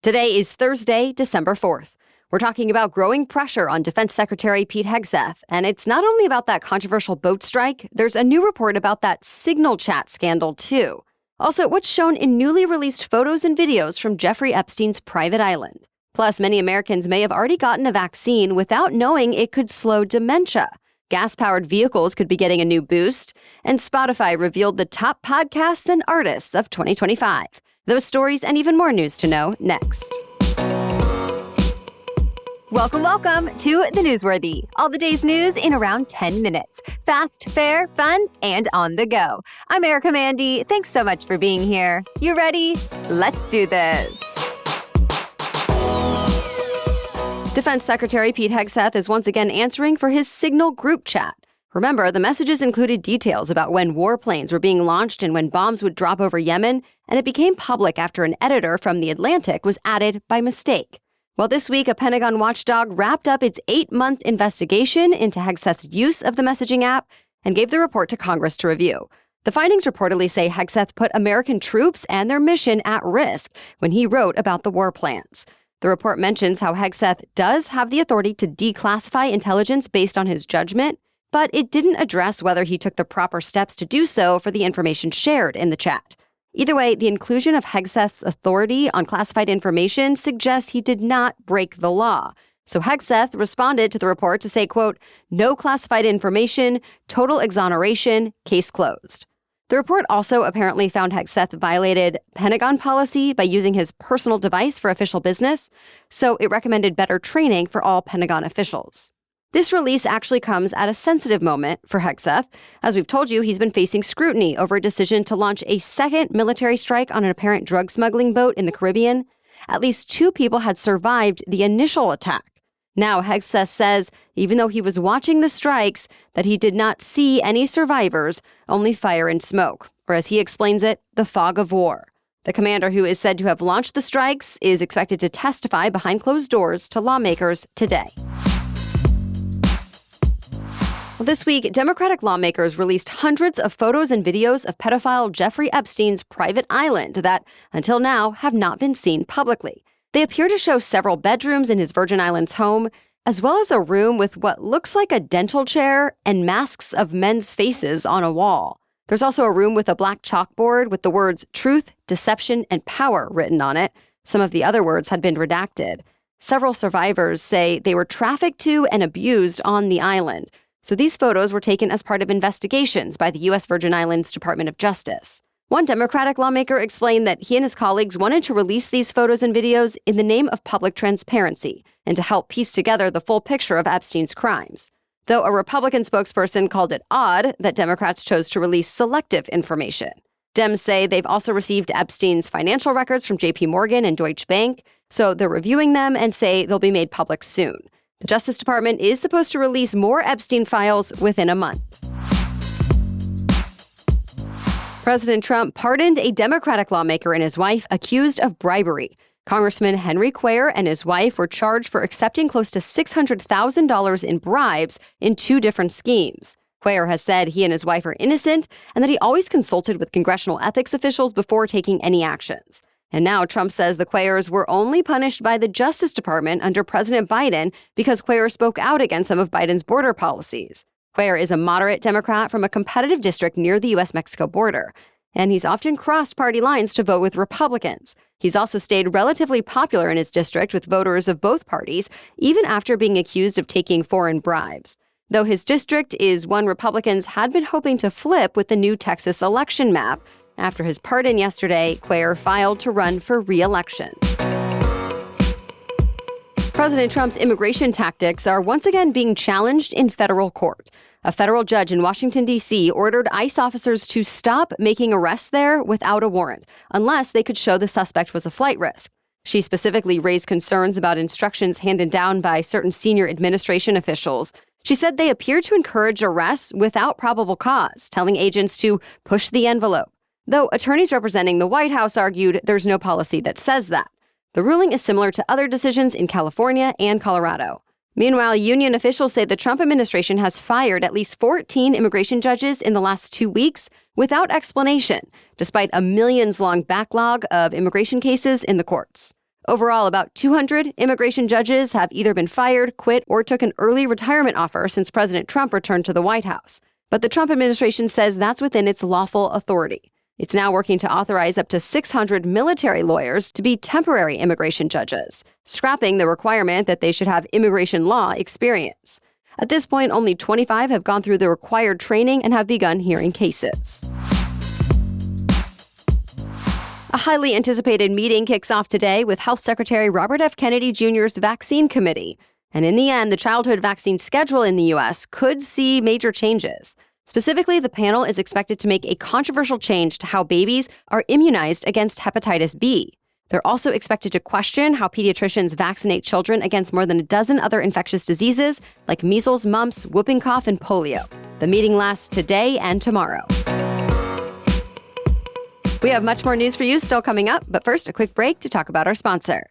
Today is Thursday, December 4th. We're talking about growing pressure on Defense Secretary Pete Hegseth. And it's not only about that controversial boat strike, there's a new report about that Signal chat scandal, too. Also, what's shown in newly released photos and videos from Jeffrey Epstein's private island. Plus, many Americans may have already gotten a vaccine without knowing it could slow dementia. Gas-powered vehicles could be getting a new boost. And Spotify revealed the top podcasts and artists of 2025. Those stories and even more news to know next. Welcome to The Newsworthy. All the day's news in around 10 minutes. Fast, fair, fun, and on the go. I'm Erica Mandy. Thanks so much for being here. You ready? Let's do this. Defense Secretary Pete Hegseth is once again answering for his Signal group chat. Remember, the messages included details about when warplanes were being launched and when bombs would drop over Yemen, and it became public after an editor from The Atlantic was added by mistake. Well, this week, a Pentagon watchdog wrapped up its 8-month investigation into Hegseth's use of the messaging app and gave the report to Congress to review. The findings reportedly say Hegseth put American troops and their mission at risk when he wrote about the war plans. The report mentions how Hegseth does have the authority to declassify intelligence based on his judgment, but it didn't address whether he took the proper steps to do so for the information shared in the chat. Either way, the inclusion of Hegseth's authority on classified information suggests he did not break the law. So Hegseth responded to the report to say, quote, "No classified information, total exoneration, case closed." The report also apparently found Hegseth violated Pentagon policy by using his personal device for official business, so it recommended better training for all Pentagon officials. This release actually comes at a sensitive moment for Hegseth. As we've told you, he's been facing scrutiny over a decision to launch a second military strike on an apparent drug smuggling boat in the Caribbean. At least 2 people had survived the initial attack. Now, Hegseth says, even though he was watching the strikes, that he did not see any survivors, only fire and smoke, or as he explains it, the fog of war. The commander, who is said to have launched the strikes, is expected to testify behind closed doors to lawmakers today. Well, this week, Democratic lawmakers released hundreds of photos and videos of pedophile Jeffrey Epstein's private island that, until now, have not been seen publicly. They appear to show several bedrooms in his Virgin Islands home, as well as a room with what looks like a dental chair and masks of men's faces on a wall. There's also a room with a black chalkboard with the words truth, deception, and power written on it. Some of the other words had been redacted. Several survivors say they were trafficked to and abused on the island. So these photos were taken as part of investigations by the U.S. Virgin Islands Department of Justice. One Democratic lawmaker explained that he and his colleagues wanted to release these photos and videos in the name of public transparency and to help piece together the full picture of Epstein's crimes. Though a Republican spokesperson called it odd that Democrats chose to release selective information. Dems say they've also received Epstein's financial records from J.P. Morgan and Deutsche Bank, so they're reviewing them and say they'll be made public soon. The Justice Department is supposed to release more Epstein files within a month. President Trump pardoned a Democratic lawmaker and his wife accused of bribery. Congressman Henry Cuellar and his wife were charged for accepting close to $600,000 in bribes in 2 different schemes. Cuellar has said he and his wife are innocent and that he always consulted with congressional ethics officials before taking any actions. And now Trump says the Cuellars were only punished by the Justice Department under President Biden because Cuellar spoke out against some of Biden's border policies. Cuellar is a moderate Democrat from a competitive district near the U.S.-Mexico border, and he's often crossed party lines to vote with Republicans. He's also stayed relatively popular in his district with voters of both parties, even after being accused of taking foreign bribes. Though his district is one Republicans had been hoping to flip with the new Texas election map. After his pardon yesterday, Cuellar filed to run for re-election. President Trump's immigration tactics are once again being challenged in federal court. A federal judge in Washington, D.C. ordered ICE officers to stop making arrests there without a warrant, unless they could show the suspect was a flight risk. She specifically raised concerns about instructions handed down by certain senior administration officials. She said they appear to encourage arrests without probable cause, telling agents to push the envelope. Though attorneys representing the White House argued there's no policy that says that. The ruling is similar to other decisions in California and Colorado. Meanwhile, union officials say the Trump administration has fired at least 14 immigration judges in the last 2 weeks without explanation, despite a millions-long backlog of immigration cases in the courts. Overall, about 200 immigration judges have either been fired, quit, or took an early retirement offer since President Trump returned to the White House. But the Trump administration says that's within its lawful authority. It's now working to authorize up to 600 military lawyers to be temporary immigration judges, scrapping the requirement that they should have immigration law experience. At this point, only 25 have gone through the required training and have begun hearing cases. A highly anticipated meeting kicks off today with Health Secretary Robert F. Kennedy Jr.'s Vaccine Committee. And in the end, the childhood vaccine schedule in the U.S. could see major changes. Specifically, the panel is expected to make a controversial change to how babies are immunized against hepatitis B. They're also expected to question how pediatricians vaccinate children against more than a dozen other infectious diseases like measles, mumps, whooping cough, and polio. The meeting lasts today and tomorrow. We have much more news for you still coming up, but first, a quick break to talk about our sponsor.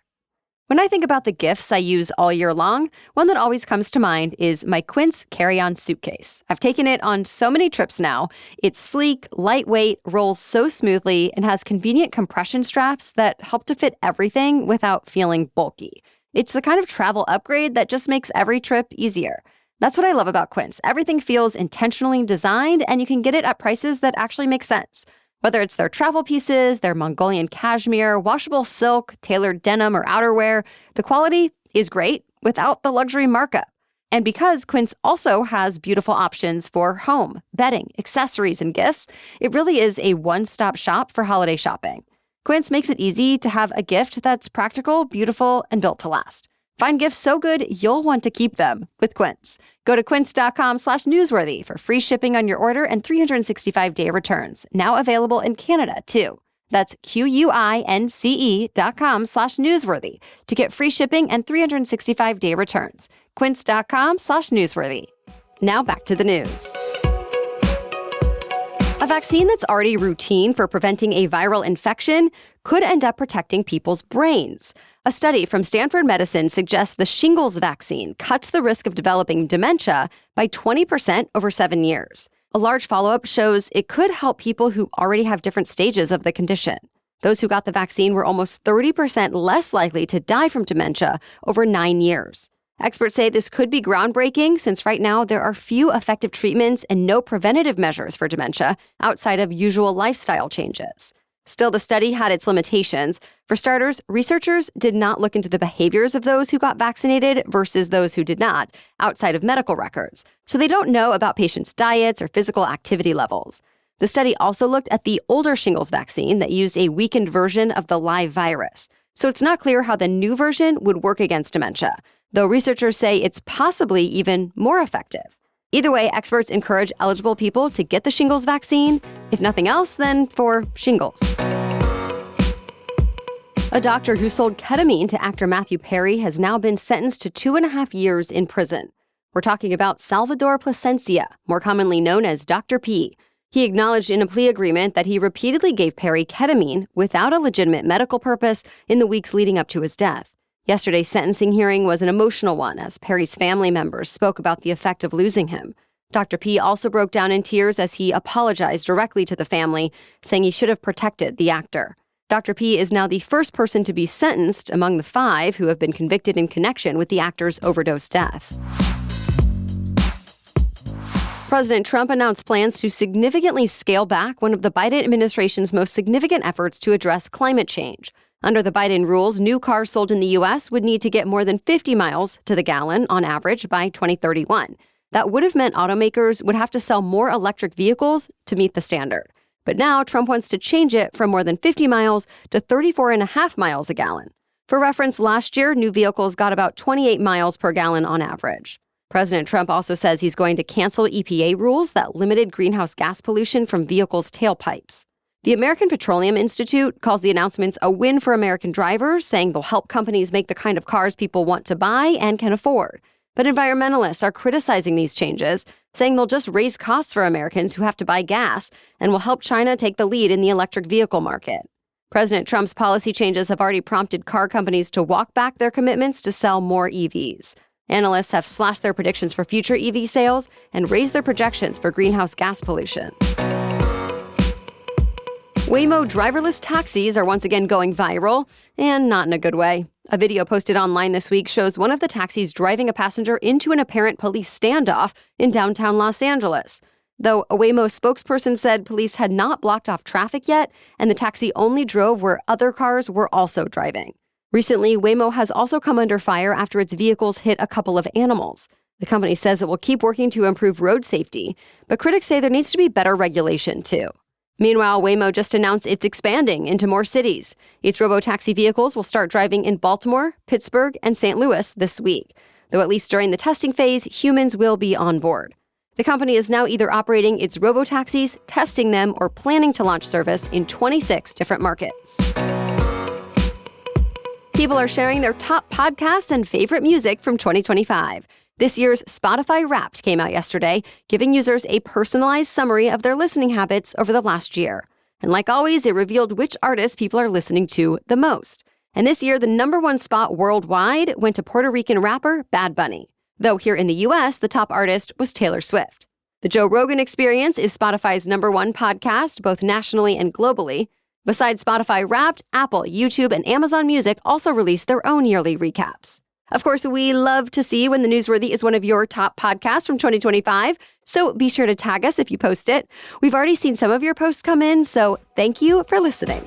When I think about the gifts I use all year long, one that always comes to mind is my Quince carry-on suitcase. I've taken it on so many trips now. It's sleek, lightweight, rolls so smoothly, and has convenient compression straps that help to fit everything without feeling bulky. It's the kind of travel upgrade that just makes every trip easier. That's what I love about Quince. Everything feels intentionally designed, and you can get it at prices that actually make sense. Whether it's their travel pieces, their Mongolian cashmere, washable silk, tailored denim, or outerwear, the quality is great without the luxury markup. And because Quince also has beautiful options for home, bedding, accessories, and gifts, it really is a one-stop shop for holiday shopping. Quince makes it easy to have a gift that's practical, beautiful, and built to last. Find gifts so good, you'll want to keep them with Quince. Go to quince.com/newsworthy for free shipping on your order and 365-day returns. Now available in Canada, too. That's QUINCE.com/newsworthy to get free shipping and 365-day returns. Quince.com/newsworthy. Now back to the news. A vaccine that's already routine for preventing a viral infection could end up protecting people's brains. A study from Stanford Medicine suggests the shingles vaccine cuts the risk of developing dementia by 20% over 7 years. A large follow-up shows it could help people who already have different stages of the condition. Those who got the vaccine were almost 30% less likely to die from dementia over 9 years. Experts say this could be groundbreaking since right now there are few effective treatments and no preventative measures for dementia outside of usual lifestyle changes. Still, the study had its limitations. For starters, researchers did not look into the behaviors of those who got vaccinated versus those who did not, outside of medical records. So they don't know about patients' diets or physical activity levels. The study also looked at the older shingles vaccine that used a weakened version of the live virus. So it's not clear how the new version would work against dementia, though researchers say it's possibly even more effective. Either way, experts encourage eligible people to get the shingles vaccine. If nothing else, then for shingles. A doctor who sold ketamine to actor Matthew Perry has now been sentenced to 2.5 years in prison. We're talking about Salvador Plasencia, more commonly known as Dr. P. He acknowledged in a plea agreement that he repeatedly gave Perry ketamine without a legitimate medical purpose in the weeks leading up to his death. Yesterday's sentencing hearing was an emotional one as Perry's family members spoke about the effect of losing him. Dr. P also broke down in tears as he apologized directly to the family, saying he should have protected the actor. Dr. P is now the first person to be sentenced among the 5 who have been convicted in connection with the actor's overdose death. President Trump announced plans to significantly scale back one of the Biden administration's most significant efforts to address climate change. Under the Biden rules, new cars sold in the U.S. would need to get more than 50 miles to the gallon on average by 2031. That would have meant automakers would have to sell more electric vehicles to meet the standard. But now Trump wants to change it from more than 50 miles to 34.5 miles a gallon. For reference, last year, new vehicles got about 28 miles per gallon on average. President Trump also says he's going to cancel EPA rules that limited greenhouse gas pollution from vehicles' tailpipes. The American Petroleum Institute calls the announcements a win for American drivers, saying they'll help companies make the kind of cars people want to buy and can afford. But environmentalists are criticizing these changes, saying they'll just raise costs for Americans who have to buy gas and will help China take the lead in the electric vehicle market. President Trump's policy changes have already prompted car companies to walk back their commitments to sell more EVs. Analysts have slashed their predictions for future EV sales and raised their projections for greenhouse gas pollution. Waymo driverless taxis are once again going viral, and not in a good way. A video posted online this week shows one of the taxis driving a passenger into an apparent police standoff in downtown Los Angeles. Though a Waymo spokesperson said police had not blocked off traffic yet, and the taxi only drove where other cars were also driving. Recently, Waymo has also come under fire after its vehicles hit a couple of animals. The company says it will keep working to improve road safety, but critics say there needs to be better regulation too. Meanwhile, Waymo just announced it's expanding into more cities. Its robotaxi vehicles will start driving in Baltimore, Pittsburgh, and St. Louis this week. Though at least during the testing phase, humans will be on board. The company is now either operating its robotaxis, testing them, or planning to launch service in 26 different markets. People are sharing their top podcasts and favorite music from 2025. This year's Spotify Wrapped came out yesterday, giving users a personalized summary of their listening habits over the last year. And like always, it revealed which artists people are listening to the most. And this year, the #1 spot worldwide went to Puerto Rican rapper Bad Bunny. Though here in the US, the top artist was Taylor Swift. The Joe Rogan Experience is Spotify's #1 podcast, both nationally and globally. Besides Spotify Wrapped, Apple, YouTube, and Amazon Music also released their own yearly recaps. Of course, we love to see when the Newsworthy is one of your top podcasts from 2025, so be sure to tag us if you post it. We've already seen some of your posts come in, so thank you for listening.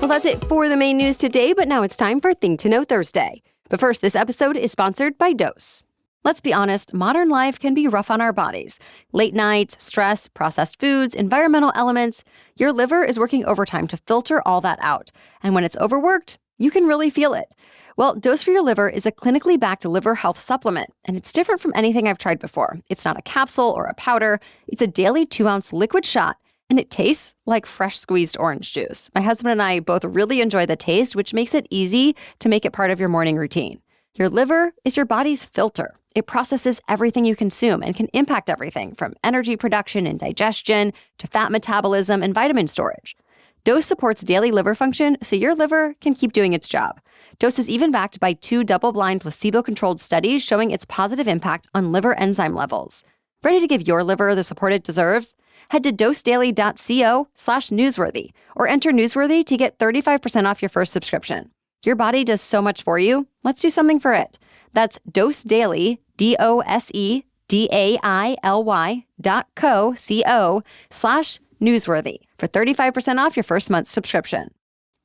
Well, that's it for the main news today, but now it's time for Thing to Know Thursday. But first, this episode is sponsored by Dose. Let's be honest, modern life can be rough on our bodies. Late nights, stress, processed foods, environmental elements. Your liver is working overtime to filter all that out. And when it's overworked, you can really feel it. Well, Dose for Your Liver is a clinically backed liver health supplement, and it's different from anything I've tried before. It's not a capsule or a powder. It's a daily 2-ounce liquid shot, and it tastes like fresh squeezed orange juice. My husband and I both really enjoy the taste, which makes it easy to make it part of your morning routine. Your liver is your body's filter. It processes everything you consume and can impact everything from energy production and digestion to fat metabolism and vitamin storage. Dose supports daily liver function so your liver can keep doing its job. Dose is even backed by 2 double-blind placebo-controlled studies showing its positive impact on liver enzyme levels. Ready to give your liver the support it deserves? Head to dosedaily.co/newsworthy or enter Newsworthy to get 35% off your first subscription. Your body does so much for you. Let's do something for it. That's dosedaily, dosedaily.co/newsworthy for 35% off your first month's subscription.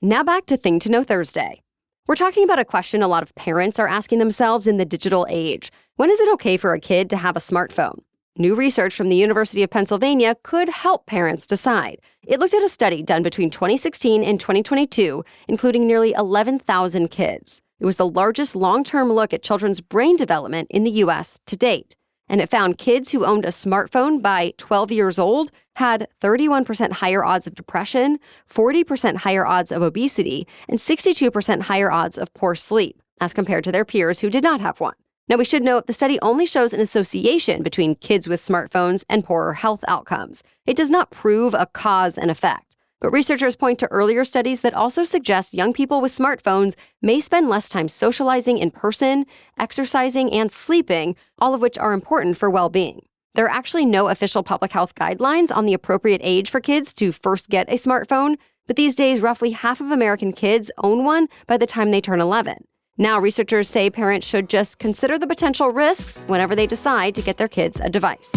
Now back to Thing to Know Thursday. We're talking about a question a lot of parents are asking themselves in the digital age. When is it okay for a kid to have a smartphone? New research from the University of Pennsylvania could help parents decide. It looked at a study done between 2016 and 2022, including nearly 11,000 kids. It was the largest long-term look at children's brain development in the U.S. to date. And it found kids who owned a smartphone by 12 years old had 31% higher odds of depression, 40% higher odds of obesity, and 62% higher odds of poor sleep, as compared to their peers who did not have one. Now, we should note the study only shows an association between kids with smartphones and poorer health outcomes. It does not prove a cause and effect. But researchers point to earlier studies that also suggest young people with smartphones may spend less time socializing in person, exercising, and sleeping, all of which are important for well-being. There are actually no official public health guidelines on the appropriate age for kids to first get a smartphone, but these days roughly half of American kids own one by the time they turn 11. Now, researchers say parents should just consider the potential risks whenever they decide to get their kids a device.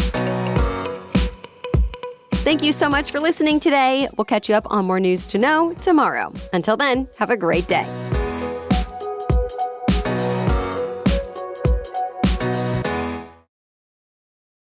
Thank you so much for listening today. We'll catch you up on more news to know tomorrow. Until then, have a great day.